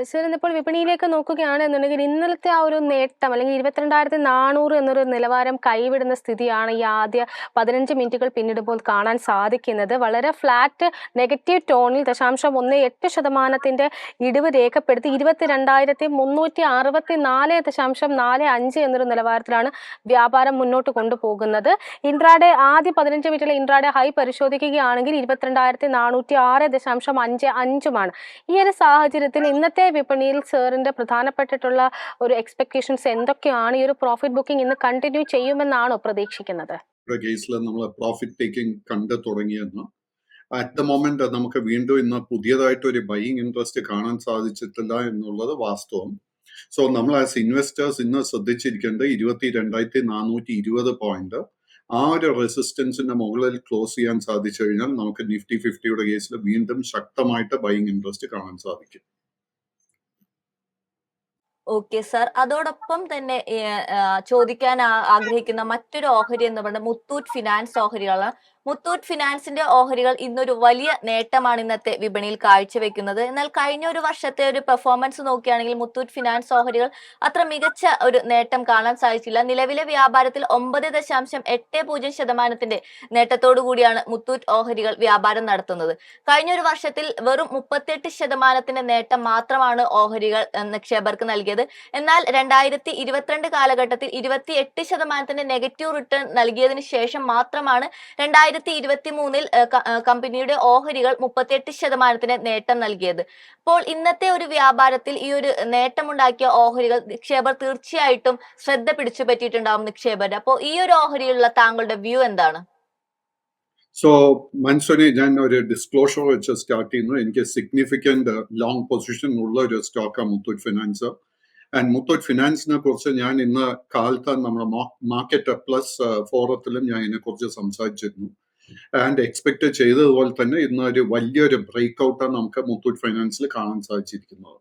Sir ഇന്നിപ്പോൾ വിപണിയിലേക്ക് നോക്കുകയാണെന്നുണ്ടെങ്കിൽ ഇന്നലത്തെ ആ ഒരു നേട്ടം അല്ലെങ്കിൽ 22,400 എന്നൊരു നിലവാരം കൈവിടുന്ന സ്ഥിതിയാണ് ഈ ആദ്യ 15 മിനിറ്റുകൾ പിന്നിടുമ്പോൾ കാണാൻ സാധിക്കുന്നത്. വളരെ ഫ്ലാറ്റ് നെഗറ്റീവ് ടോണിൽ 0.18% ഇടിവ് രേഖപ്പെടുത്തി 22,364.45 എന്നൊരു നിലവാരത്തിലാണ് വ്യാപാരം മുന്നോട്ട് കൊണ്ടുപോകുന്നത്. ഇൻട്രാഡേ ആദ്യ 15 മിനിറ്റിലെ ഇൻട്രാഡേ ഹൈ പരിശോധിക്കുകയാണെങ്കിൽ 22,406.55 ഈ ഒരു സാഹചര്യത്തിൽ ഇന്നത്തെ വിപണിയിൽ സാറിന്റെ പ്രധാനപ്പെട്ടിട്ടുള്ള ഒരു എക്സ്പെക്ടേഷൻസ് എന്തൊക്കെയാണ്? ഈ ഒരു പ്രോഫിറ്റ് ബുക്കിംഗ് ഇന്ന് കണ്ടിന്യൂ ചെയ്യുമെന്നാണോ പ്രതീക്ഷിക്കുന്നത്? കേസിൽ നമ്മൾ പ്രോഫിറ്റ് ടേക്കിംഗ് കണ്ടു തുടങ്ങിയെന്ന് അറ്റ് ദ മൊമെന്റ് നമുക്ക് വീണ്ടും ഇന്ന് പുതിയതായിട്ട് ഒരു ബൈയിങ് ഇൻട്രസ്റ്റ് കാണാൻ സാധിച്ചിട്ടില്ല എന്നുള്ളത് വാസ്തവം. സോ നമ്മൾ ആസ് ഇൻവെസ്റ്റേഴ്സ് ഇന്ന് ശ്രദ്ധിച്ചിരിക്കേണ്ടത് 22,420 പോയിന്റ് ആ ഒരു റെസിസ്റ്റൻസിന്റെ മുകളിൽ ക്ലോസ് ചെയ്യാൻ സാധിച്ചു കഴിഞ്ഞാൽ നമുക്ക് നിഫ്റ്റി 50യുടെ കേസിൽ വീണ്ടും ശക്തമായിട്ട് ബൈയിങ് ഇൻട്രസ്റ്റ് കാണാൻ സാധിക്കും. ഓക്കെ സർ, അതോടൊപ്പം തന്നെ ചോദിക്കാൻ ആഗ്രഹിക്കുന്ന മറ്റൊരു ഓഹരി എന്ന് പറയുന്നത് മുത്തൂറ്റ് ഫിനാൻസ് ഓഹരികളാണ്. മുത്തൂറ്റ് ഫിനാൻസിന്റെ ഓഹരികൾ ഇന്നൊരു വലിയ നേട്ടമാണ് ഇന്നത്തെ വിപണിയിൽ കാഴ്ചവെക്കുന്നത്. എന്നാൽ കഴിഞ്ഞ ഒരു വർഷത്തെ ഒരു പെർഫോമൻസ് നോക്കുകയാണെങ്കിൽ മുത്തൂറ്റ് ഫിനാൻസ് ഓഹരികൾ അത്ര മികച്ച ഒരു നേട്ടം കാണാൻ സാധിച്ചില്ല. നിലവിലെ വ്യാപാരത്തിൽ 9.80% നേട്ടത്തോടു കൂടിയാണ് മുത്തൂറ്റ് ഓഹരികൾ വ്യാപാരം നടത്തുന്നത്. കഴിഞ്ഞ ഒരു വർഷത്തിൽ വെറും 38% നേട്ടം മാത്രമാണ് ഓഹരികൾ നിക്ഷേപകർക്ക് നൽകിയത്. എന്നാൽ 2022 കാലഘട്ടത്തിൽ 28% നെഗറ്റീവ് റിട്ടേൺ നൽകിയതിനു ശേഷം മാത്രമാണ് 2023 കമ്പനിയുടെ ഓഹരികൾ 38% നേട്ടം നൽകിയത്. അപ്പോൾ ഇന്നത്തെ ഒരു വ്യാപാരത്തിൽ ഈ ഒരു നേട്ടമുണ്ടാക്കിയ ഓഹരികൾ നിക്ഷേപകർ തീർച്ചയായിട്ടും ശ്രദ്ധ പിടിച്ചു പറ്റിയിട്ടുണ്ടാവും നിക്ഷേപകർ. അപ്പോൾ ഈ ഒരു ഓഹരിയിലുള്ള താങ്കളുടെ വ്യൂ എന്താണ്? സോ മൻസൂനെ, ഞാൻ ഒരു ഡിസ്ക്ലോഷർ വെച്ച് സ്റ്റാർട്ട് ചെയ്യുന്നു. എനിക്ക് സിഗ്നിഫിക്കന്റ് ലോങ് പൊസിഷൻ ഉള്ള ഒരു സ്റ്റോക്കാണ് മുത്തൂറ്റ് ഫിനാൻസ്. ആൻഡ് മുത്തൂറ്റ് ഫിനാൻസിനെ കുറിച്ച് ഞാൻ ഇന്ന് കാലത്ത് നമ്മുടെ മാർക്കറ്റ് പ്ലസ് ഫോറത്തിലും ഞാൻ ഇതിനെക്കുറിച്ച് സംസാരിച്ചിരുന്നു. ആൻഡ് എക്സ്പെക്ട് ചെയ്തതുപോലെ തന്നെ ഇന്ന് ഒരു വലിയൊരു ബ്രേക്ക് ഔട്ടാണ് നമുക്ക് മുത്തൂറ്റ് ഫൈനാൻസിൽ കാണാൻ സാധിച്ചിരിക്കുന്നത്.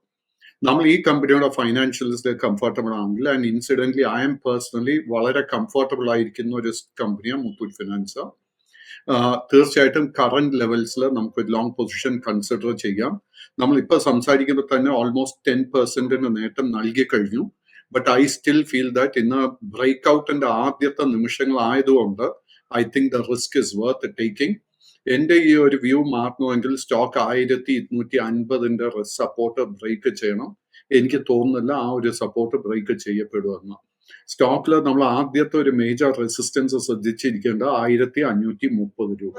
നമ്മൾ ഈ കമ്പനിയുടെ ഫൈനാൻഷ്യൽസിൽ കംഫർട്ടബിൾ ആണെങ്കിൽ ആൻഡ് ഇൻസിഡന്റ്ലി ഐ എം പേഴ്സണലി വളരെ കംഫർട്ടബിൾ ആയിരിക്കുന്ന ഒരു കമ്പനിയാണ് മുത്തൂറ്റ് ഫിനാൻസ്. തീർച്ചയായിട്ടും കറന്റ് ലെവൽസിൽ നമുക്ക് ലോങ് പൊസിഷൻ കൺസിഡർ ചെയ്യാം. നമ്മൾ ഇപ്പൊ സംസാരിക്കുമ്പോൾ തന്നെ ഓൾമോസ്റ്റ് 10% നേട്ടം നൽകി കഴിഞ്ഞു. But I still feel that ഇന്ന് ബ്രേക്ക് ഔട്ടിന്റെ ആദ്യത്തെ നിമിഷങ്ങളായതുകൊണ്ട് I think the risk is worth taking. എന്റെ ഈ ഒരു വ്യൂ മാറണമെങ്കിൽ സ്റ്റോക്ക് 1250 സപ്പോർട്ട് ബ്രേക്ക് ചെയ്യണം. എനിക്ക് തോന്നുന്നില്ല ആ ഒരു സപ്പോർട്ട് ബ്രേക്ക് ചെയ്യപ്പെടുമെന്ന്. സ്റ്റോക്കിൽ നമ്മൾ ആദ്യത്തെ ഒരു മേജർ റെസിസ്റ്റൻസ് ശ്രദ്ധിച്ചിരിക്കേണ്ടത് 1530 രൂപ.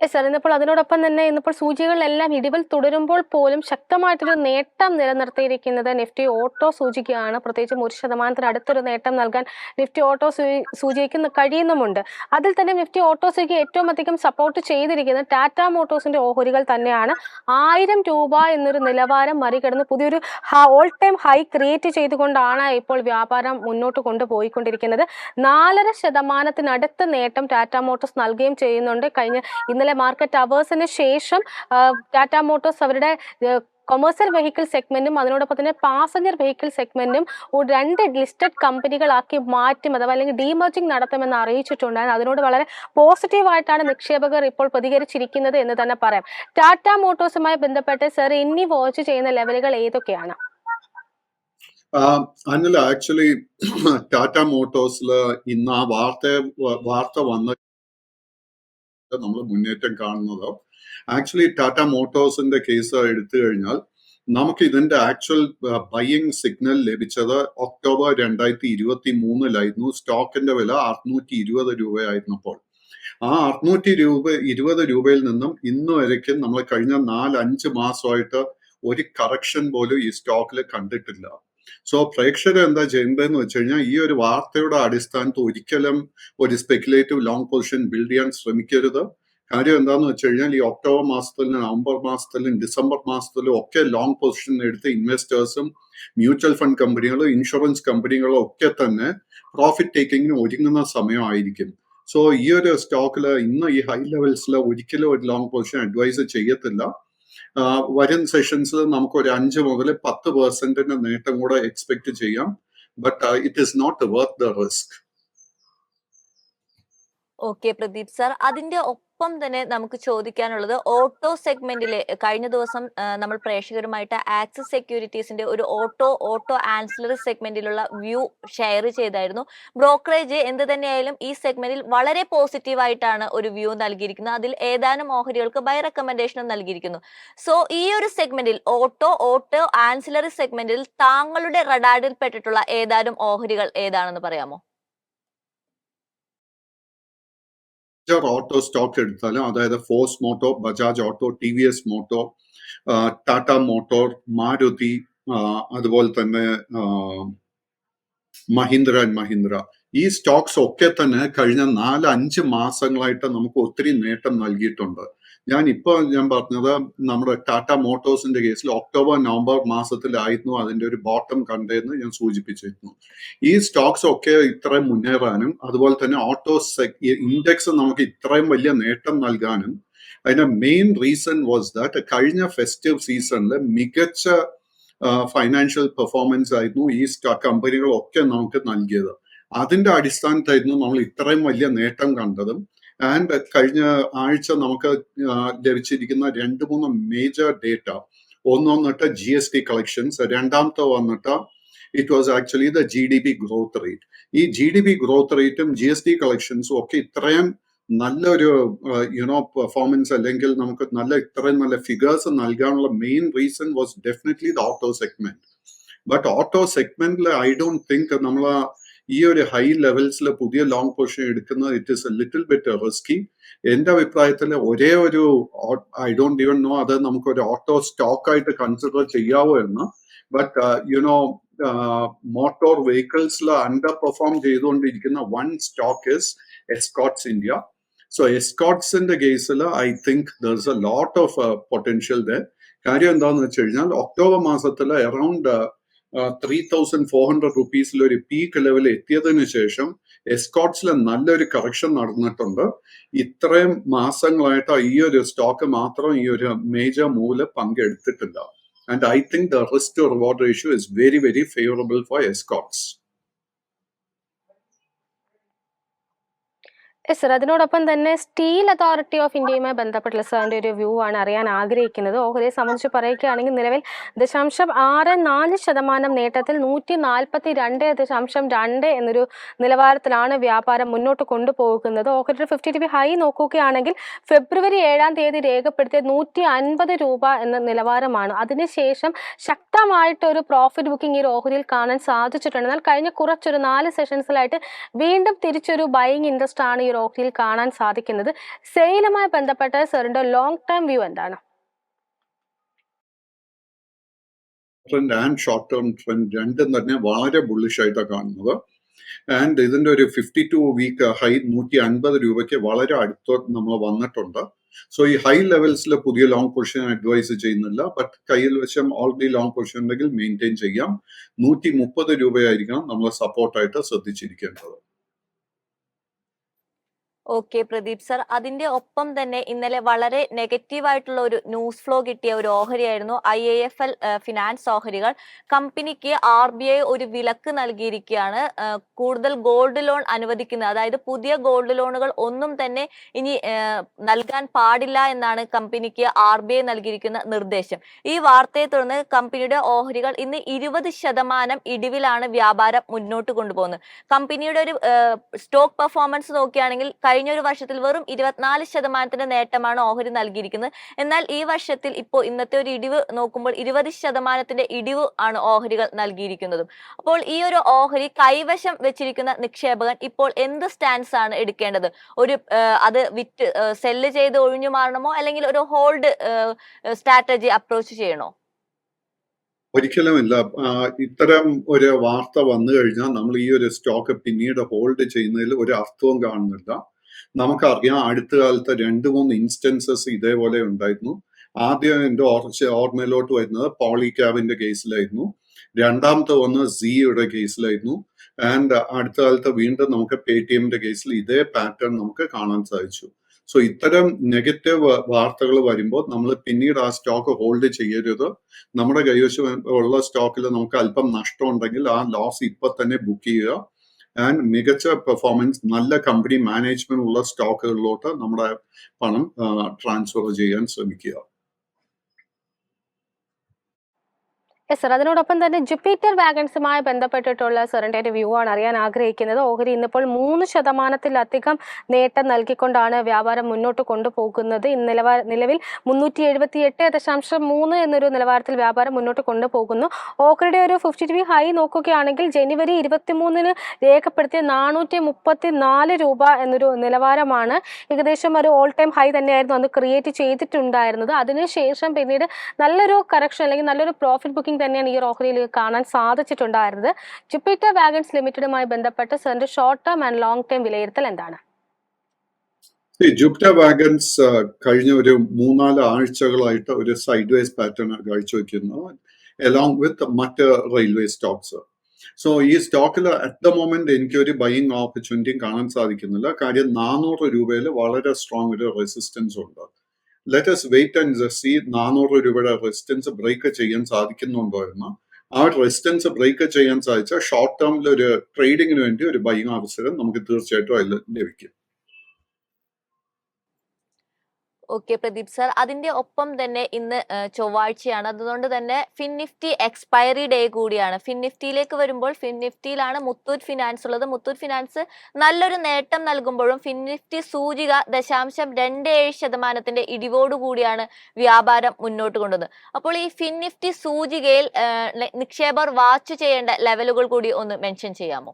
സർ ഇന്നിപ്പോൾ അതിനോടൊപ്പം തന്നെ ഇന്നിപ്പോൾ സൂചികളിലെല്ലാം ഇടിവിൽ തുടരുമ്പോൾ പോലും ശക്തമായിട്ടൊരു നേട്ടം നിലനിർത്തിയിരിക്കുന്നത് നിഫ്റ്റി ഓട്ടോ സൂചികയാണ്. പ്രത്യേകിച്ചും 1% അടുത്തൊരു നേട്ടം നൽകാൻ നിഫ്റ്റി ഓട്ടോ സൂചിക്ക് കഴിയുന്നുമുണ്ട്. അതിൽ തന്നെ നിഫ്റ്റി ഓട്ടോ സൂചിക്ക് ഏറ്റവും അധികം സപ്പോർട്ട് ചെയ്തിരിക്കുന്നത് ടാറ്റ മോട്ടോഴ്സിന്റെ ഓഹരികൾ തന്നെയാണ്. 1000 രൂപ എന്നൊരു നിലവാരം മറികടന്ന് പുതിയൊരു ഓൾ ടൈം ഹൈ ക്രിയേറ്റ് ചെയ്തുകൊണ്ടാണ് ഇപ്പോൾ വ്യാപാരം മുന്നോട്ട് കൊണ്ടുപോയിക്കൊണ്ടിരിക്കുന്നത്. 4.5% നേട്ടം ടാറ്റ മോട്ടോഴ്സ് നൽകുകയും ചെയ്യുന്നുണ്ട്. ഇന്നലെ മാർക്കറ്റ് അവേഴ്സിന് ശേഷം ടാറ്റ മോട്ടോഴ്സ് അവരുടെ കൊമേഴ്സ്യൽ വെഹിക്കിൾ സെഗ്മെന്റും അതിനോടൊപ്പം തന്നെ പാസഞ്ചർ വെഹിക്കിൾ സെഗ്മെന്റും 2 ലിസ്റ്റഡ് കമ്പനികളാക്കി മാറ്റും അഥവാ അല്ലെങ്കിൽ ഡീമർജിംഗ് നടത്തുമെന്ന് അറിയിച്ചിട്ടുണ്ടായിരുന്നു. അതിനോട് വളരെ പോസിറ്റീവായിട്ടാണ് നിക്ഷേപകർ ഇപ്പോൾ പ്രതികരിച്ചിരിക്കുന്നത് എന്ന് തന്നെ പറയാം. ടാറ്റ മോട്ടോഴ്സുമായി ബന്ധപ്പെട്ട് സർ ഇനി വാച്ച് ചെയ്യുന്ന ലെവലുകൾ ഏതൊക്കെയാണ്? അനിൽ, ആക്ച്വലി ടാറ്റ മോട്ടോഴ്സിൽ ഇന്ന് ആ വാർത്ത വന്ന നമ്മൾ മുന്നേറ്റം കാണുന്നത്. ആക്ച്വലി ടാറ്റ മോട്ടോഴ്സിന്റെ കേസ് എടുത്തു കഴിഞ്ഞാൽ നമുക്ക് ഇതിന്റെ ആക്ച്വൽ ബൈയിങ് സിഗ്നൽ ലഭിച്ചത് ഒക്ടോബർ 2023 സ്റ്റോക്കിന്റെ വില 620 രൂപയായിരുന്നപ്പോൾ. ആ 620 രൂപയിൽ നിന്നും ഇന്ന് വരയ്ക്കും നമ്മൾ കഴിഞ്ഞ 4-5 മാസമായിട്ട് ഒരു കറക്ഷൻ പോലും ഈ സ്റ്റോക്കിൽ കണ്ടിട്ടില്ല. സോ പ്രേക്ഷകർ എന്താ ചെയ്യേണ്ടതെന്ന് വെച്ച് കഴിഞ്ഞാൽ ഈ ഒരു വാർത്തയുടെ അടിസ്ഥാനത്തിൽ ഒരിക്കലും ഒരു സ്പെക്കുലേറ്റീവ് ലോങ് പൊസിഷൻ ബിൽഡ് ചെയ്യാൻ ശ്രമിക്കരുത്. കാര്യം എന്താന്ന് വെച്ച് കഴിഞ്ഞാൽ ഈ ഒക്ടോബർ മാസത്തിലും നവംബർ മാസത്തിലും ഡിസംബർ മാസത്തിലും ഒക്കെ ലോങ് പൊസിഷൻ എടുത്ത ഇൻവെസ്റ്റേഴ്സും മ്യൂച്വൽ ഫണ്ട് കമ്പനികളും ഇൻഷുറൻസ് കമ്പനികളും ഒക്കെ തന്നെ പ്രോഫിറ്റ് ടേക്കിങ്ങിന് ഒരുങ്ങുന്ന സമയമായിരിക്കും. സോ ഈ ഒരു സ്റ്റോക്കിൽ ഇന്ന് ഈ ഹൈ ലെവൽസിൽ ഒരിക്കലും ഒരു ലോങ് പൊസിഷൻ അഡ്വൈസ് ചെയ്യത്തില്ല. വരും സെഷൻസിൽ നമുക്ക് ഒരു 5 മുതൽ 10% നേട്ടം കൂടെ എക്സ്പെക്ട് ചെയ്യാം. But it is not worth the risk. Okay Pradeep sir, അതിന്റെ ഒപ്പം ഒപ്പം തന്നെ നമുക്ക് ചോദിക്കാനുള്ളത് ഓട്ടോ സെഗ്മെന്റിലെ കഴിഞ്ഞ ദിവസം നമ്മൾ പ്രേക്ഷകരുമായിട്ട് ആക്സിസ് സെക്യൂരിറ്റീസിന്റെ ഒരു ഓട്ടോ ആൻസിലറി സെഗ്മെന്റിലുള്ള വ്യൂ ഷെയർ ചെയ്തായിരുന്നു. ബ്രോക്കറേജ് എന്ത് തന്നെയായാലും ഈ സെഗ്മെന്റിൽ വളരെ പോസിറ്റീവ് ആയിട്ടാണ് ഒരു വ്യൂ നൽകിയിരിക്കുന്നത്. അതിൽ ഏതാനും ഓഹരികൾക്ക് ബൈ റെക്കമെൻഡേഷനും നൽകിയിരിക്കുന്നു. സോ ഈ ഒരു സെഗ്മെന്റിൽ ഓട്ടോ ആൻസിലറി സെഗ്മെന്റിൽ താങ്കളുടെ റഡാറിൽ പെട്ടിട്ടുള്ള ഏതാനും ഓഹരികൾ ഏതാണെന്ന് പറയാമോ? ഓട്ടോ സ്റ്റോക്ക് എടുത്താലും, അതായത് Force Moto, Bajaj Auto, TVS Moto, Tata Motor, Maruti, അതുപോലെ തന്നെ മഹീന്ദ്ര ആൻഡ് മഹീന്ദ്ര, ഈ സ്റ്റോക്സ് ഒക്കെ തന്നെ കഴിഞ്ഞ 4-5 മാസങ്ങളായിട്ട് നമുക്ക് ഒത്തിരി നേട്ടം നൽകിയിട്ടുണ്ട്. ഞാൻ പറഞ്ഞത് നമ്മുടെ ടാറ്റ മോട്ടോഴ്സിന്റെ കേസിൽ ഒക്ടോബർ നവംബർ മാസത്തിലായിരുന്നു അതിന്റെ ഒരു ബോട്ടം കണ്ടെന്ന് ഞാൻ സൂചിപ്പിച്ചിരുന്നു. ഈ സ്റ്റോക്സ് ഒക്കെ ഇത്രയും മുന്നേറാനും അതുപോലെ തന്നെ ഓട്ടോ ഇൻഡെക്സ് നമുക്ക് ഇത്രയും വലിയ നേട്ടം നൽകാനും അതിന്റെ മെയിൻ റീസൺ വാസ് ദാറ്റ് കഴിഞ്ഞ ഫെസ്റ്റീവ് സീസണിൽ മികച്ച ഫൈനാൻഷ്യൽ പെർഫോമൻസ് ആയിരുന്നു ഈ കമ്പനികളൊക്കെ നമുക്ക് നൽകിയത്. അതിന്റെ അടിസ്ഥാനത്തായിരുന്നു നമ്മൾ ഇത്രയും വലിയ നേട്ടം കണ്ടതും. ആൻഡ് കഴിഞ്ഞ ആഴ്ച നമുക്ക് ലഭിച്ചിരിക്കുന്ന 2-3 മേജർ ഡേറ്റ, ഒന്നിട്ട് GST കളക്ഷൻസ്, രണ്ടാമത്തെ വന്നിട്ട് it was actually the GDP growth rate. ഈ GDP ഗ്രോത്ത് റേറ്റും GST കളക്ഷൻസും ഒക്കെ ഇത്രയും നല്ലൊരു പെർഫോമൻസ് അല്ലെങ്കിൽ നമുക്ക് ഇത്രയും നല്ല ഫിഗേഴ്സ് നൽകാനുള്ള main reason was definitely the auto segment. But auto സെഗ്മെന്റിൽ ഐ ഡോണ്ട് തിങ്ക് നമ്മൾ ഈ ഒരു ഹൈ ലെവൽസിൽ പുതിയ ലോങ് പൊസിഷൻ എടുക്കുന്നത് it is A little bit risky. എന്റെ അഭിപ്രായത്തിൽ ഒരേ ഒരു ഐ ഡോണ്ട് ഈവൻ നോ അത് നമുക്കൊരു ഓട്ടോ സ്റ്റോക്ക് ആയിട്ട് കൺസിഡർ ചെയ്യാവോ എന്ന്. ബട്ട് മോട്ടോർ വെഹിക്കിൾസിൽ അണ്ടർ പെർഫോം ചെയ്തുകൊണ്ടിരിക്കുന്ന one stock is Escorts India. So എസ്കോർട്സിന്റെ കേസിൽ I think there is a lot of potential there. കാര്യം എന്താണെന്ന് വെച്ച് കഴിഞ്ഞാൽ ഒക്ടോബർ മാസത്തിൽ അറൌണ്ട് 3,400 റുപ്പീസിൽ ഒരു പീക്ക് ലെവൽ എത്തിയതിനു ശേഷം എസ്കോർട്സിൽ നല്ലൊരു കറക്ഷൻ നടന്നിട്ടുണ്ട്. ഇത്രയും മാസങ്ങളായിട്ട് ഈ ഒരു സ്റ്റോക്ക് മാത്രം ഈ ഒരു മേജർ മൂവില് പങ്കെടുത്തിട്ടില്ല. And I think the risk to reward ratio is very very favourable for Escorts. Sir, അതിനോടൊപ്പം തന്നെ സ്റ്റീൽ അതോറിറ്റി ഓഫ് ഇന്ത്യയുമായി ബന്ധപ്പെട്ടുള്ള സാറിന്റെ ഒരു വ്യൂ ആണ് അറിയാൻ ആഗ്രഹിക്കുന്നത്. ഓഹരിയെ സംബന്ധിച്ച് പറയുകയാണെങ്കിൽ നിലവിൽ 0.64% നേട്ടത്തിൽ 142.2 എന്നൊരു നിലവാരത്തിലാണ് വ്യാപാരം മുന്നോട്ട് കൊണ്ടുപോകുന്നത്. ഓഹരിയുടെ 50-TP ഹൈ നോക്കുകയാണെങ്കിൽ ഫെബ്രുവരി 7-ാം തീയതി രേഖപ്പെടുത്തിയ 150 രൂപ എന്ന നിലവാരമാണ്. അതിനുശേഷം ശക്തമായിട്ടൊരു പ്രോഫിറ്റ് ബുക്കിംഗ് ഈ ഓഹരിയിൽ കാണാൻ സാധിച്ചിട്ടുണ്ട്. എന്നാൽ കഴിഞ്ഞ കുറച്ചൊരു 4 സെഷൻസിലായിട്ട് വീണ്ടും തിരിച്ചൊരു ബൈയിങ് ഇൻട്രസ്റ്റ് ആണ് ഈ ഓഹരിയിൽ കാണാൻ സാധിക്കുന്നത്. സെയിലുമായി ബന്ധപ്പെട്ട സാറിന്റെ ലോങ് ടേം വ്യൂ എന്താണ്? Trend and short term trend രണ്ടും തന്നെ വളരെ ബുള്ളിഷ് ആയിട്ടാണ് കാണുന്നത്. ആൻഡ് ഇതിന്റെ ഒരു 52 വീക്ക് ഹൈ 150 രൂപയ്ക്ക് വളരെ അടുത്ത് നമ്മൾ വന്നിട്ടുണ്ട്. സോ ഈ ഹൈ ലെവൽസിൽ പുതിയ ലോങ് പൊസിഷൻ അഡ്വൈസ് ചെയ്യുന്നില്ല. ബട്ട് കയ്യിൽ വശം ഓൾറെഡി ലോങ് പൊസിഷൻ ഉണ്ടെങ്കിൽ മെയിൻറ്റെയിൻ ചെയ്യാം. 130 രൂപയായിരിക്കണം നമ്മൾ സപ്പോർട്ടായിട്ട് ശ്രദ്ധിച്ചിരിക്കേണ്ടത്. ഓക്കെ പ്രദീപ് സർ, അതിന്റെ ഒപ്പം തന്നെ ഇന്നലെ വളരെ നെഗറ്റീവ് ആയിട്ടുള്ള ഒരു ന്യൂസ് ഫ്ലോ കിട്ടിയ ഒരു ഓഹരിയായിരുന്നു IIFL ഫിനാൻസ് ഓഹരികൾ. കമ്പനിക്ക് RBI ഒരു വിലക്ക് നൽകിയിരിക്കുകയാണ്. കൂടുതൽ ഗോൾഡ് ലോൺ അനുവദിക്കുന്നത്, അതായത് പുതിയ ഗോൾഡ് ലോണുകൾ ഒന്നും തന്നെ ഇനി നൽകാൻ പാടില്ല എന്നാണ് കമ്പനിക്ക് RBI നൽകിയിരിക്കുന്ന നിർദ്ദേശം. ഈ വാർത്തയെ തുടർന്ന് കമ്പനിയുടെ ഓഹരികൾ ഇന്ന് 20% ഇടിവിലാണ് വ്യാപാരം മുന്നോട്ട് കൊണ്ടുപോകുന്നത്. കമ്പനിയുടെ ഒരു സ്റ്റോക്ക് പെർഫോമൻസ് നോക്കുകയാണെങ്കിൽ കഴിഞ്ഞ ഒരു വർഷത്തിൽ വെറും 24% നേട്ടമാണ് ഓഹരി നൽകിയിരിക്കുന്നത്. എന്നാൽ ഈ വർഷത്തിൽ ഇപ്പോൾ ഇന്നത്തെ ഒരു ഇടിവ് നോക്കുമ്പോൾ 20% ഇടിവ് ആണ് ഓഹരികൾ നൽകിയിരിക്കുന്നതും. അപ്പോൾ ഈ ഒരു ഓഹരി കൈവശം വെച്ചിരിക്കുന്ന നിക്ഷേപകൻ ഇപ്പോൾ എന്ത് സ്റ്റാൻസ് ആണ് എടുക്കേണ്ടത്? അത് വിറ്റ് സെല്ല് ചെയ്ത് ഒഴിഞ്ഞു മാറണമോ, അല്ലെങ്കിൽ ഒരു ഹോൾഡ് സ്ട്രാറ്റജി അപ്രോച്ച് ചെയ്യണോ? ഒരിക്കലുമില്ല. ഇത്തരം ഒരു വാർത്ത വന്നു കഴിഞ്ഞാൽ നമ്മൾ ഈ ഒരു സ്റ്റോക്ക് പിന്നീട് ഹോൾഡ് ചെയ്യുന്നതിൽ ഒരു അർത്ഥവും കാണുന്നില്ല. നമുക്കറിയാം അടുത്ത കാലത്ത് 2-3 ഇൻസ്റ്റൻസസ് ഇതേപോലെ ഉണ്ടായിരുന്നു. ആദ്യം എൻ്റെ ഓർമ്മയിലോട്ട് വരുന്നത് പോളിക്യാബിന്റെ കേസിലായിരുന്നു. രണ്ടാമത്തെ വന്ന് സിയുടെ കേസിലായിരുന്നു. ആൻഡ് അടുത്ത കാലത്ത് വീണ്ടും നമുക്ക് പേടിഎമ്മിന്റെ കേസിൽ ഇതേ പാറ്റേൺ നമുക്ക് കാണാൻ സാധിച്ചു. സോ ഇത്തരം നെഗറ്റീവ് വാർത്തകൾ വരുമ്പോൾ നമ്മൾ പിന്നീട് ആ സ്റ്റോക്ക് ഹോൾഡ് ചെയ്യരുത്. നമ്മുടെ കൈവശം ഉള്ള സ്റ്റോക്കിൽ നമുക്ക് അല്പം നഷ്ടം ഉണ്ടെങ്കിൽ ആ ലോസ് ഇപ്പൊ തന്നെ ബുക്ക് ചെയ്യുക. ആൻഡ് മികച്ച പെർഫോമൻസ്, നല്ല കമ്പനി മാനേജ്മെന്റ് ഉള്ള സ്റ്റോക്കുകളിലോട്ട് നമ്മുടെ പണം ട്രാൻസ്ഫർ ചെയ്യാൻ ശ്രമിക്കുക. യെസ് സർ, അതിനോടൊപ്പം തന്നെ ജുപ്പിറ്റർ വാഗൺസുമായി ബന്ധപ്പെട്ടിട്ടുള്ള സാറിൻ്റെ ഒരു വ്യൂ ആണ് അറിയാൻ ആഗ്രഹിക്കുന്നത്. ഓഹരി ഇന്നിപ്പോൾ 3% നേട്ടം നൽകിക്കൊണ്ടാണ് വ്യാപാരം മുന്നോട്ട് കൊണ്ടുപോകുന്നത്. ഇന്ന് നിലവിൽ 378.3 എന്നൊരു നിലവാരത്തിൽ വ്യാപാരം മുന്നോട്ട് കൊണ്ടുപോകുന്നു. ഓഹരിയുടെ ഒരു 52 ഹൈ നോക്കുകയാണെങ്കിൽ ജനുവരി 23 രേഖപ്പെടുത്തിയ 434 രൂപ എന്നൊരു നിലവാരമാണ്. ഏകദേശം ഒരു ഓൾ ടൈം ഹൈ തന്നെയായിരുന്നു അന്ന് ക്രിയേറ്റ് ചെയ്തിട്ടുണ്ടായിരുന്നത്. അതിനുശേഷം പിന്നീട് നല്ലൊരു കറക്ഷൻ അല്ലെങ്കിൽ നല്ലൊരു പ്രോഫിറ്റ് ബുക്കിംഗ് തന്നെയാണ് ഈ ഒരു ഓഹരിയിൽ കാണാൻ സാധിച്ചിട്ടുണ്ടായിരുന്നത്. ജുപ്പിറ്റർ വാഗൺസ് ലിമിറ്റഡുമായി ബന്ധപ്പെട്ട് സാറിന്റെ short term and long term വിലയിരുത്തൽ എന്താണ്? ജുപ്പിറ്റർ വാഗൺസ് കഴിഞ്ഞ ഒരു 3-4 ആഴ്ചകളായിട്ട് ഒരു സൈഡ് വേസ് പാറ്റേൺ കാഴ്ചവെക്കുന്നു, അലോങ് വിത്ത് മറ്റ് റെയിൽവേ സ്റ്റോക്സ്. സോ ഈ സ്റ്റോക്കിൽ അറ്റ് ദ മൊമെന്റ് എനിക്ക് ഒരു ബൈയിങ് ഓപ്പർച്യൂണിറ്റിയും കാണാൻ സാധിക്കുന്നില്ല. കാര്യം 400 രൂപയിൽ വളരെ സ്ട്രോങ് ഒരു റെസിസ്റ്റൻസ് ഉണ്ട്. Let us wait and see 400 രൂപയുടെ റെസിസ്റ്റൻസ് ബ്രേക്ക് ചെയ്യാൻ സാധിക്കുന്നുണ്ടോ എന്ന്. ആ റെസിസ്റ്റൻസ് ബ്രേക്ക് ചെയ്യാൻ സാധിച്ചാൽ ഷോർട്ട് ടേമിൽ ഒരു ട്രേഡിങ്ങിന് വേണ്ടി ഒരു ബൈയിങ് അവസരം നമുക്ക് തീർച്ചയായിട്ടും അതിൽ ലഭിക്കും. ഓക്കെ പ്രദീപ് സർ, അതിന്റെ ഒപ്പം തന്നെ ഇന്ന് ചൊവ്വാഴ്ചയാണ്, അതുകൊണ്ട് തന്നെ ഫിൻനിഫ്റ്റി എക്സ്പയറി ഡേ കൂടിയാണ്. ഫിൻനിഫ്റ്റിയിലേക്ക് വരുമ്പോൾ ഫിൻനിഫ്റ്റിയിലാണ് മുത്തൂറ്റ് ഫിനാൻസ് ഉള്ളത്. മുത്തൂറ്റ് ഫിനാൻസ് നല്ലൊരു നേട്ടം നൽകുമ്പോഴും ഫിൻനിഫ്റ്റി സൂചിക 0.27% ഇടിവോടുകൂടിയാണ് വ്യാപാരം മുന്നോട്ട് കൊണ്ടുവന്നത്. അപ്പോൾ ഈ ഫിൻനിഫ്റ്റി സൂചികയിൽ നിക്ഷേപർ വാച്ച് ചെയ്യേണ്ട ലെവലുകൾ കൂടി ഒന്ന് മെൻഷൻ ചെയ്യാമോ?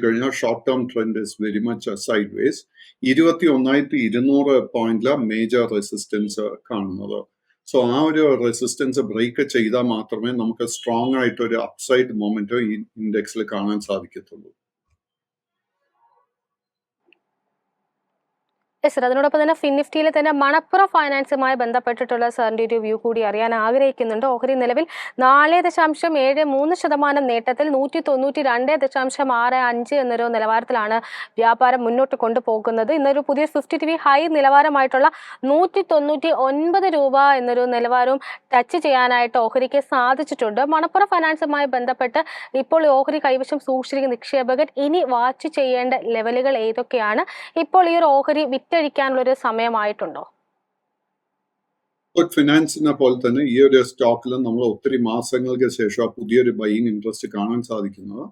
കഴിഞ്ഞാൽ short term trend is very much sideways. 21,200 പോയിന്റിലാണ് മേജർ റെസിസ്റ്റൻസ് കാണുന്നത്. സോ ആ ഒരു റെസിസ്റ്റൻസ് ബ്രേക്ക് ചെയ്താൽ മാത്രമേ നമുക്ക് സ്ട്രോങ് ആയിട്ട് ഒരു അപ്സൈഡ് മൊമെന്റോ ഈ ഇൻഡെക്സിൽ കാണാൻ സാധിക്കത്തുള്ളൂ. യെസ് സർ, അതിനോടൊപ്പം തന്നെ ഫിൻനിഫ്റ്റിയിൽ തന്നെ മണപ്പുറം ഫൈനാൻസുമായി ബന്ധപ്പെട്ടിട്ടുള്ള സാറിൻ്റെ ഒരു വ്യൂ കൂടി അറിയാൻ ആഗ്രഹിക്കുന്നുണ്ട്. ഓഹരി നിലവിൽ 4.73% നേട്ടത്തിൽ 192.65 എന്നൊരു നിലവാരത്തിലാണ് വ്യാപാരം മുന്നോട്ട് കൊണ്ടുപോകുന്നത്. ഇന്നൊരു പുതിയ 52 ഹൈ നിലവാരമായിട്ടുള്ള 199 രൂപ എന്നൊരു നിലവാരവും ടച്ച് ചെയ്യാനായിട്ട് ഓഹരിക്ക് സാധിച്ചിട്ടുണ്ട്. മണപ്പുറം ഫൈനാൻസുമായി ബന്ധപ്പെട്ട് ഇപ്പോൾ ഓഹരി കൈവശം സൂക്ഷിച്ചിരിക്കുന്ന നിക്ഷേപകർ ഇനി വാച്ച് ചെയ്യേണ്ട ലെവലുകൾ ഏതൊക്കെയാണ്? ഇപ്പോൾ ഈ ഒരു ഓഹരി വിറ്റഴിക്കാനുള്ള ഒരു സമയമായിട്ടുണ്ടോ? ഫിനാൻസിനെ പോലെ തന്നെ ഈ ഒരു സ്റ്റോക്കിൽ നമ്മൾ ഒത്തിരി മാസങ്ങൾക്ക് ശേഷം പുതിയൊരു ബൈയിങ് ഇൻട്രസ്റ്റ് കാണാൻ സാധിക്കുന്നത്.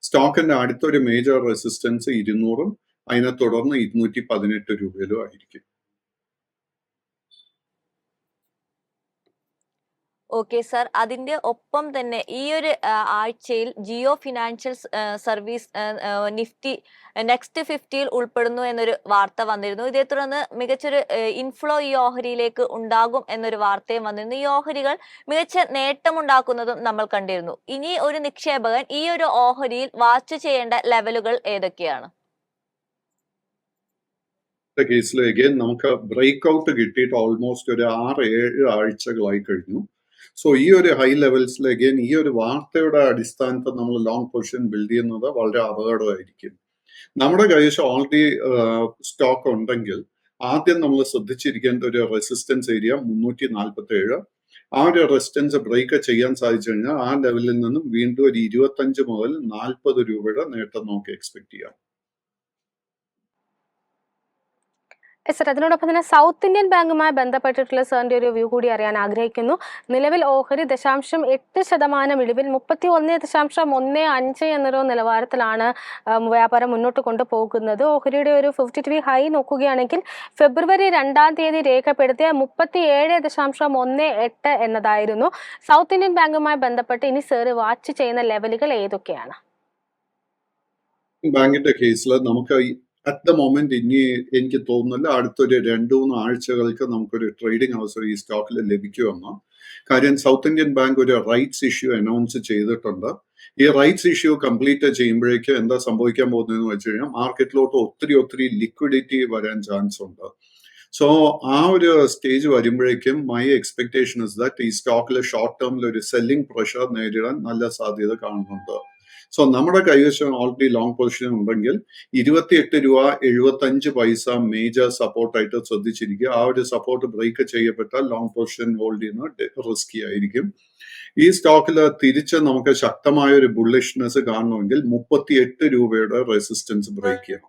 സ്റ്റോക്കിന്റെ അടുത്തൊരു മേജർ റെസിസ്റ്റൻസ് 200-ഉം അതിനെ തുടർന്ന് 218 രൂപയിലും ആയിരിക്കും. ഓക്കെ സർ, അതിന്റെ ഒപ്പം തന്നെ ഈ ഒരു ആഴ്ചയിൽ Jio financial service Nifty next 50-ൽ ഉൾപ്പെടുന്നു എന്നൊരു വാർത്ത വന്നിരുന്നു. ഇതേ തുടർന്ന് മികച്ചൊരു ഇൻഫ്ലോ ഈ ഓഹരിയിലേക്ക് ഉണ്ടാകും എന്നൊരു വാർത്തയും വന്നിരുന്നു. ഈ ഓഹരികൾ മികച്ച നേട്ടമുണ്ടാക്കുന്നതും നമ്മൾ കണ്ടിരുന്നു. ഇനി ഒരു നിക്ഷേപകൻ ഈ ഒരു ഓഹരിയിൽ വാച്ച് ചെയ്യേണ്ട ലെവലുകൾ ഏതൊക്കെയാണ്? കേസിൽ അഗൈൻ നമുക്ക് ബ്രേക്ക് ഔട്ട് കിട്ടിയിട്ട് ഓൾമോസ്റ്റ് ഒരു 6-7 ആഴ്ചകളായി കഴിഞ്ഞു. സോ ഈ ഒരു ഹൈ ലെവൽസിൽ അഗൈൻ ഈ ഒരു വാർത്തയുടെ അടിസ്ഥാനത്തിൽ നമ്മൾ ലോങ് പൊസിഷൻ ബിൽഡ് ചെയ്യുന്നത് വളരെ അപകടമായിരിക്കും. നമ്മുടെ കൈവശം ഓൾറെഡി സ്റ്റോക്ക് ഉണ്ടെങ്കിൽ ആദ്യം നമ്മൾ ശ്രദ്ധിച്ചിരിക്കേണ്ട ഒരു റെസിസ്റ്റൻസ് ഏരിയ 347. ആ ഒരു റെസിസ്റ്റൻസ് ബ്രേക്ക് ചെയ്യാൻ സാധിച്ചു കഴിഞ്ഞാൽ ആ ലെവലിൽ നിന്നും വീണ്ടും ഒരു 25 മുതൽ 40 രൂപയുടെ നേട്ടം നമുക്ക് എക്സ്പെക്ട് ചെയ്യാം. സർ, അതിനോടൊപ്പം തന്നെ സൗത്ത് ഇന്ത്യൻ ബാങ്കുമായി ബന്ധപ്പെട്ടിട്ടുള്ള സാറിൻ്റെ ഒരു വ്യൂ കൂടി അറിയാൻ ആഗ്രഹിക്കുന്നു. നിലവിൽ ഓഹരി 0.8% ഇടിവിൽ 31.15 എന്നൊരു നിലവാരത്തിലാണ് വ്യാപാരം മുന്നോട്ട് കൊണ്ടുപോകുന്നത്. ഓഹരിയുടെ ഒരു 52 ഹൈ നോക്കുകയാണെങ്കിൽ ഫെബ്രുവരി 2-ാം തീയതി രേഖപ്പെടുത്തിയ 37.18 എന്നതായിരുന്നു. സൗത്ത് ഇന്ത്യൻ ബാങ്കുമായി ബന്ധപ്പെട്ട് ഇനി സാറ് വാച്ച് ചെയ്യുന്ന ലെവലുകൾ ഏതൊക്കെയാണ്? ബാങ്കിന്റെ കേസിൽ നമുക്ക് അറ്റ് ദ മൊമെന്റ് ഇനി എനിക്ക് തോന്നുന്നില്ല അടുത്തൊരു 2-3 ആഴ്ചകൾക്ക് നമുക്കൊരു ട്രേഡിംഗ് അവസരം ഈ സ്റ്റോക്കിൽ ലഭിക്കുമെന്ന്. കാര്യം സൗത്ത് ഇന്ത്യൻ ബാങ്ക് ഒരു റൈറ്റ്സ് ഇഷ്യൂ അനൗൺസ് ചെയ്തിട്ടുണ്ട്. ഈ റൈറ്റ്സ് ഇഷ്യൂ കംപ്ലീറ്റ് ചെയ്യുമ്പോഴേക്ക് എന്താ സംഭവിക്കാൻ പോകുന്നതെന്ന് വെച്ച് കഴിഞ്ഞാൽ മാർക്കറ്റിലോട്ട് ഒത്തിരി ലിക്വിഡിറ്റി വരാൻ ചാൻസ് ഉണ്ട്. സോ ആ ഒരു സ്റ്റേജ് വരുമ്പോഴേക്കും മൈ എക്സ്പെക്ടേഷൻ ഇസ് ദാറ്റ് ഈ സ്റ്റോക്കിൽ ഷോർട്ട് ടേമിൽ ഒരു സെല്ലിംഗ് പ്രഷർ നേരിടാൻ നല്ല സാധ്യത കാണുന്നുണ്ട്. സോ നമ്മുടെ കൈവശം ഓൾറെഡി ലോങ് പൊസിഷൻ ഉണ്ടെങ്കിൽ 28 രൂപ 75 പൈസ മേജർ സപ്പോർട്ടായിട്ട് ശ്രദ്ധിച്ചിരിക്കുക. ആ ഒരു സപ്പോർട്ട് ബ്രേക്ക് ചെയ്യപ്പെട്ടാൽ ലോങ് പൊസിഷൻ ഹോൾഡ് ചെയ്യുന്ന റിസ്കി ആയിരിക്കും. ഈ സ്റ്റോക്കിൽ തിരിച്ച് നമുക്ക് ശക്തമായ ഒരു ബുള്ളിഷ്നെസ് കാണണമെങ്കിൽ 38 രൂപയുടെ റെസിസ്റ്റൻസ് ബ്രേക്ക് ചെയ്യണം.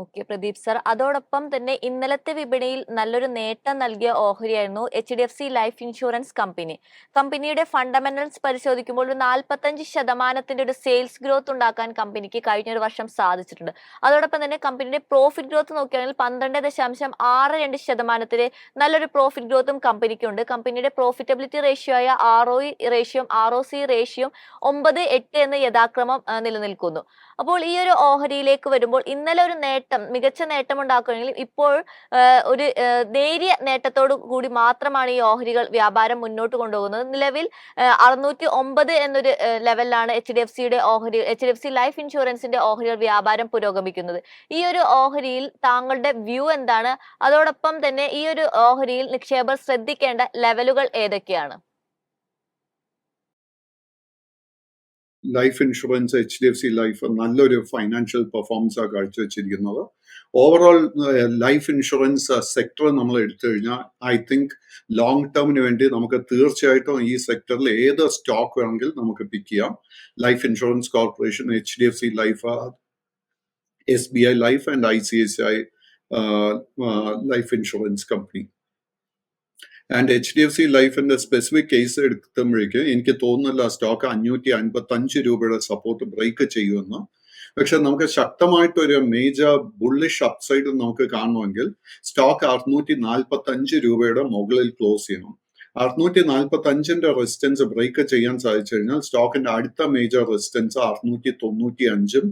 ഓക്കെ പ്രദീപ് സർ, അതോടൊപ്പം തന്നെ ഇന്നലത്തെ വിപണിയിൽ നല്ലൊരു നേട്ടം നൽകിയ ഓഹരിയായിരുന്നു HDFC ലൈഫ് ഇൻഷുറൻസ് കമ്പനി. കമ്പനിയുടെ ഫണ്ടമെന്റൽസ് പരിശോധിക്കുമ്പോൾ ഒരു 45% ഒരു സെയിൽസ് ഗ്രോത്ത് ഉണ്ടാക്കാൻ കമ്പനിക്ക് കഴിഞ്ഞൊരു വർഷം സാധിച്ചിട്ടുണ്ട്. അതോടൊപ്പം തന്നെ കമ്പനിയുടെ പ്രോഫിറ്റ് ഗ്രോത്ത് നോക്കുകയാണെങ്കിൽ 12.62% നല്ലൊരു പ്രോഫിറ്റ് ഗ്രോത്തും കമ്പനിക്കുണ്ട്. കമ്പനിയുടെ പ്രോഫിറ്റബിലിറ്റി റേഷ്യോ ആയ ROE റേഷ്യോയും ROC റേഷ്യോയും 9-8 എന്ന് യഥാക്രമം നിലനിൽക്കുന്നു. അപ്പോൾ ഈ ഒരു ഓഹരിയിലേക്ക് വരുമ്പോൾ ഇന്നലെ ഒരു മികച്ച നേട്ടം ഉണ്ടാക്കുകയാണെങ്കിൽ ഇപ്പോൾ ഒരു നേരിയ നേട്ടത്തോടു കൂടി മാത്രമാണ് ഈ ഓഹരികൾ വ്യാപാരം മുന്നോട്ട് കൊണ്ടുപോകുന്നത്. നിലവിൽ 609 എന്നൊരു ലെവലിലാണ് HDFC ലൈഫ് ഇൻഷുറൻസിന്റെ ഓഹരികൾ വ്യാപാരം പുരോഗമിക്കുന്നത്. ഈ ഒരു ഓഹരിയിൽ താങ്കളുടെ വ്യൂ എന്താണ്? അതോടൊപ്പം തന്നെ ഈ ഒരു ഓഹരിയിൽ നിക്ഷേപകർ ശ്രദ്ധിക്കേണ്ട ലെവലുകൾ ഏതൊക്കെയാണ്? ലൈഫ് ഇൻഷുറൻസ് HDFC ലൈഫ് നല്ലൊരു ഫൈനാൻഷ്യൽ പെർഫോമൻസ് ആണ് കാഴ്ചവെച്ചിരിക്കുന്നത്. ഓവറോൾ ലൈഫ് ഇൻഷുറൻസ് സെക്ടർ നമ്മൾ എടുത്തു കഴിഞ്ഞാൽ ഐ തിങ്ക് ലോങ് ടേമിന് വേണ്ടി നമുക്ക് തീർച്ചയായിട്ടും ഈ സെക്ടറിൽ ഏത് സ്റ്റോക്ക് വേണമെങ്കിൽ നമുക്ക് പിക്ക് ചെയ്യാം. Life insurance corporation, HDFC life, SBI life and ICICI life insurance company. And HDFC ലൈഫിന്റെ സ്പെസിഫിക് കേസ് എടുക്കുമ്പോഴേക്ക് എനിക്ക് തോന്നുന്നില്ല സ്റ്റോക്ക് 555 രൂപയുടെ സപ്പോർട്ട് ബ്രേക്ക് ചെയ്യുമെന്ന്. പക്ഷെ നമുക്ക് ശക്തമായിട്ടൊരു മേജർ ബുള്ളിഷ് അപ്സൈഡ് നമുക്ക് കാണണമെങ്കിൽ സ്റ്റോക്ക് 645 രൂപയുടെ മുകളിൽ ക്ലോസ് ചെയ്യണം. 645ന്റെ റെസിസ്റ്റൻസ് ബ്രേക്ക് ചെയ്യാൻ സാധിച്ചു കഴിഞ്ഞാൽ സ്റ്റോക്കിന്റെ അടുത്ത മേജർ റെസിസ്റ്റൻസ് 695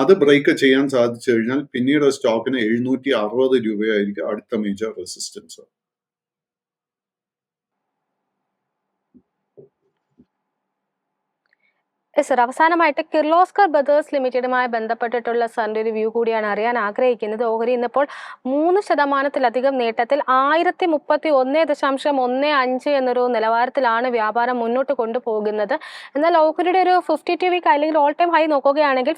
അത് ബ്രേക്ക് ചെയ്യാൻ സാധിച്ചു കഴിഞ്ഞാൽ പിന്നീട് സ്റ്റോക്കിന് 760 രൂപയായിരിക്കും അടുത്ത മേജർ റെസിസ്റ്റൻസ്. സർ, അവസാനമായിട്ട് കിർലോസ്കർ ബ്രദേഴ്സ് ലിമിറ്റഡുമായി ബന്ധപ്പെട്ടിട്ടുള്ള സാറിന്റെ ഒരു വ്യൂ കൂടിയാണ് അറിയാൻ ആഗ്രഹിക്കുന്നത്. ഓഹരി ഇന്നിപ്പോൾ 3% നേട്ടത്തിൽ 1031.15 എന്നൊരു നിലവാരത്തിലാണ് വ്യാപാരം മുന്നോട്ട് കൊണ്ടുപോകുന്നത്. എന്നാൽ ഓഹരിയുടെ ഒരു 52 വീക്ക് അല്ലെങ്കിൽ ഓൾ ടൈം ഹൈ നോക്കുകയാണെങ്കിൽ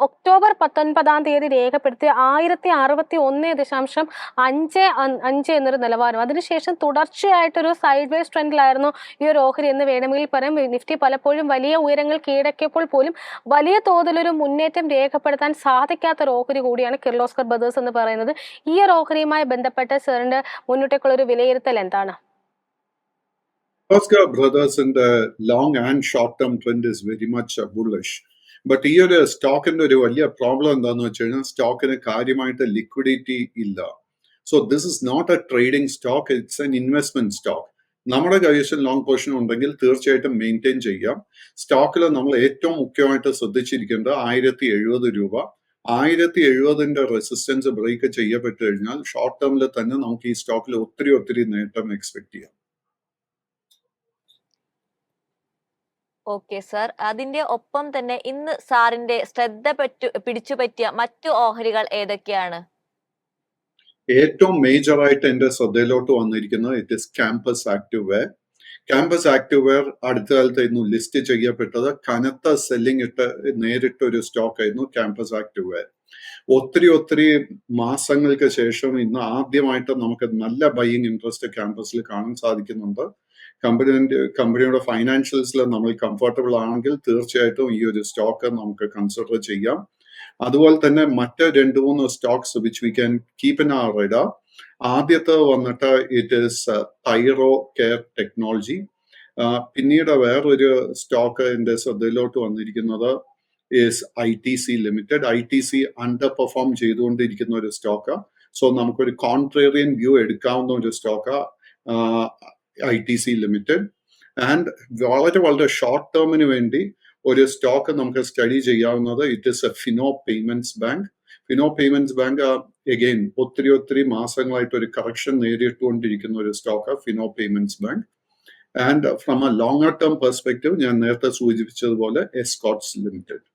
ഒക്ടോബർ 19 രേഖപ്പെടുത്തിയ 1061.55 എന്നൊരു നിലവാരം. അതിനുശേഷം തുടർച്ചയായിട്ടൊരു സൈഡ് വേസ് ട്രെൻഡിലായിരുന്നു ഈ ഒരു ഓഹരി എന്ന് വേണമെങ്കിൽ പറയാം. നിഫ്റ്റി പലപ്പോഴും വലിയ ഉയരങ്ങൾ കീഴടക്കിയപ്പോൾ പോലും വലിയ തോതിലൊരു മുന്നേറ്റം രേഖപ്പെടുത്താൻ സാധിക്കാത്തൊരു ഓഹരി കൂടിയാണ് കിർലോസ്കർ ബ്രദേഴ്സ് എന്ന് പറയുന്നത്. ഈ ഒരു ഓഹരിയുമായി ബന്ധപ്പെട്ട് സാറിന്റെ മുന്നോട്ടേക്കുള്ള ഒരു വിലയിരുത്തൽ എന്താണ്? കിർലോസ്കർ ബ്രദേഴ്സിന്റെ long and short term trend is very much bullish. But ഈ ഒരു സ്റ്റോക്കിന്റെ ഒരു വലിയ പ്രോബ്ലം എന്താണെന്ന് വെച്ച് കഴിഞ്ഞാൽ സ്റ്റോക്കിന് കാര്യമായിട്ട് ലിക്വിഡിറ്റി ഇല്ല. So this is not a trading stock, it's an investment stock. നമ്മുടെ കൈവശം ലോങ് പൊസിഷൻ ഉണ്ടെങ്കിൽ തീർച്ചയായിട്ടും മെയിൻറ്റെയിൻ ചെയ്യാം. സ്റ്റോക്കിൽ നമ്മൾ ഏറ്റവും മുഖ്യമായിട്ട് ശ്രദ്ധിച്ചിരിക്കേണ്ടത് 1070 രൂപ. 1070ന്റെ റെസിസ്റ്റൻസ് ബ്രേക്ക് ചെയ്യപ്പെട്ടു കഴിഞ്ഞാൽ ഷോർട്ട് ടേമിൽ തന്നെ നമുക്ക് ഈ സ്റ്റോക്കിൽ ഒത്തിരി നേട്ടം എക്സ്പെക്ട് ചെയ്യാം. ഓക്കെ സർ, അതിന്റെ ഒപ്പം തന്നെ ഇന്ന് സാറിന്റെ ശ്രദ്ധ പിടിച്ചുപറ്റിയ മറ്റു ഓഹരികൾ ഏതൊക്കെയാണ്? ഏറ്റവും മേജർ ആയിട്ട് എന്റെ ശ്രദ്ധയിലോട്ട് വന്നിരിക്കുന്നത് it is Campus Activewear. Campus Activewear അടുത്ത കാലത്തായിരുന്നു ലിസ്റ്റ് ചെയ്യപ്പെട്ടത്. കനത്ത സെല്ലിംഗ് ഇട്ട് നേരിട്ടൊരു സ്റ്റോക്ക് ആയിരുന്നു ക്യാമ്പസ് ആക്റ്റീവ് വെയർ. ഒത്തിരി മാസങ്ങൾക്ക് ശേഷം ഇന്ന് ആദ്യമായിട്ട് നമുക്ക് നല്ല ബൈയിങ് ഇൻട്രസ്റ്റ് ക്യാമ്പസിൽ കാണാൻ സാധിക്കുന്നുണ്ട്. കമ്പനിയുടെ ഫൈനാൻഷ്യൽസിൽ നമ്മൾ കംഫർട്ടബിൾ ആണെങ്കിൽ തീർച്ചയായിട്ടും ഈ ഒരു സ്റ്റോക്ക് നമുക്ക് കൺസിഡർ ചെയ്യാം. അതുപോലെ തന്നെ മറ്റ് 2-3 stocks which we can keep in our radar. ആദ്യത്തെ വന്നിട്ട് it is Thyrocare technology. പിന്നീട് വേറൊരു സ്റ്റോക്ക് എന്റെ ശ്രദ്ധയിലോട്ട് വന്നിരിക്കുന്നത് is ITC limited. ITC underperform ചെയ്തുകൊണ്ടിരിക്കുന്ന ഒരു സ്റ്റോക്ക്. സോ നമുക്കൊരു കോൺട്രേറിയൻ വ്യൂ എടുക്കാവുന്ന ഒരു സ്റ്റോക്ക് ITC ലിമിറ്റഡ്. ആൻഡ് വളരെ ഷോർട്ട് ടേമിന് വേണ്ടി ഒരു സ്റ്റോക്ക് നമുക്ക് സ്റ്റഡി ചെയ്യാവുന്നത് it is a Fino payments bank. Fino payments bank again ഒത്തിരി മാസങ്ങളായിട്ട് ഒരു കറക്ഷൻ നേരിട്ടുകൊണ്ടിരിക്കുന്ന ഒരു stock Fino payments bank. And from A longer term perspective ഞാൻ നേരത്തെ സൂചിപ്പിച്ചതുപോലെ എസ്കോട്ട്സ് ലിമിറ്റഡ്.